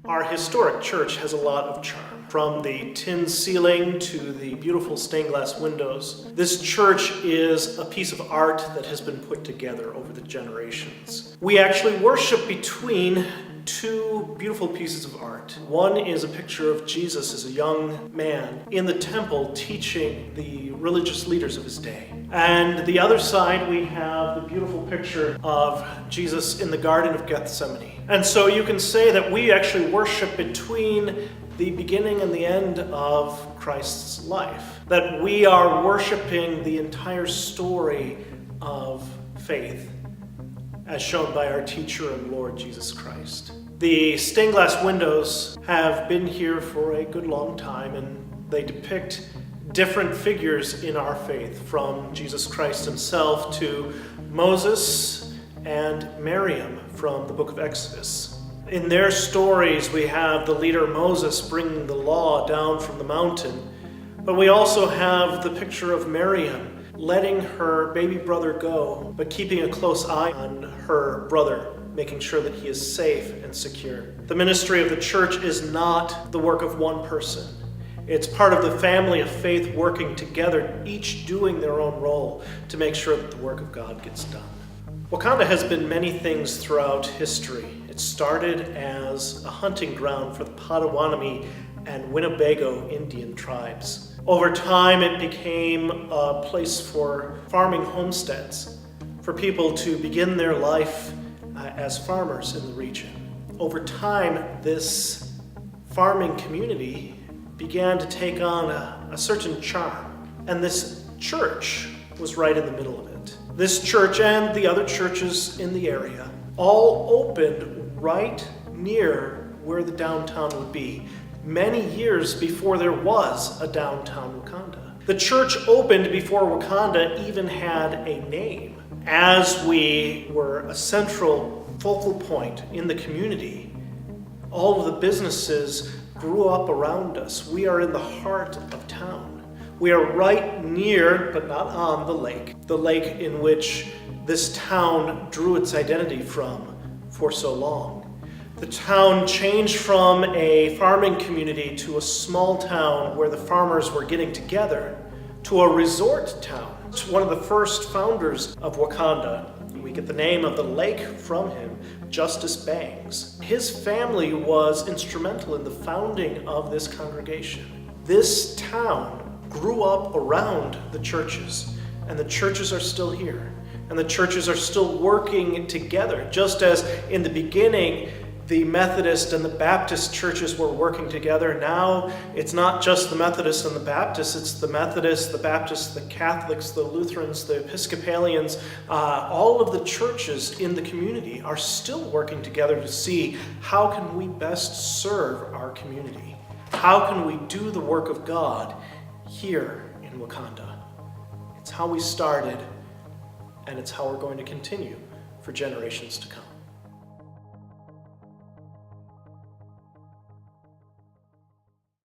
Our historic church has a lot of charm. From the tin ceiling to the beautiful stained glass windows, this church is a piece of art that has been put together over the generations. We actually worship between two beautiful pieces of art. One is a picture of Jesus as a young man in the temple teaching the religious leaders of his day. And the other side, we have the beautiful picture of Jesus in the Garden of Gethsemane. And so you can say that we actually worship between the beginning and the end of Christ's life. That we are worshiping the entire story of faith as shown by our teacher and Lord Jesus Christ. The stained glass windows have been here for a good long time, and they depict different figures in our faith, from Jesus Christ himself to Moses and Miriam from the book of Exodus. In their stories, we have the leader Moses bringing the law down from the mountain, but we also have the picture of Miriam letting her baby brother go, but keeping a close eye on her brother, making sure that he is safe and secure. The ministry of the church is not the work of one person. It's part of the family of faith working together, each doing their own role to make sure that the work of God gets done. Wakanda has been many things throughout history. It started as a hunting ground for the Potawatomi and Winnebago Indian tribes. Over time, it became a place for farming homesteads, for people to begin their life as farmers in the region. Over time, this farming community began to take on a certain charm, and this church was right in the middle of it. This church and the other churches in the area all opened right near where the downtown would be, many years before there was a downtown Wakanda. The church opened before Wakanda even had a name. As we were a central focal point in the community, all of the businesses grew up around us. We are in the heart of town. We are right near, but not on, the lake in which this town drew its identity from for so long. The town changed from a farming community to a small town where the farmers were getting together to a resort town. It's one of the first founders of Wakanda. We get the name of the lake from him, Justice Bangs. His family was instrumental in the founding of this congregation. This town grew up around the churches, and the churches are still here. And the churches are still working together, just as in the beginning, the Methodist and the Baptist churches were working together. Now it's not just the Methodists and the Baptists, it's the Methodists, the Baptists, the Catholics, the Lutherans, the Episcopalians. All of the churches in the community are still working together to see how can we best serve our community? How can we do the work of God here in Wakanda? It's how we started, and it's how we're going to continue for generations to come.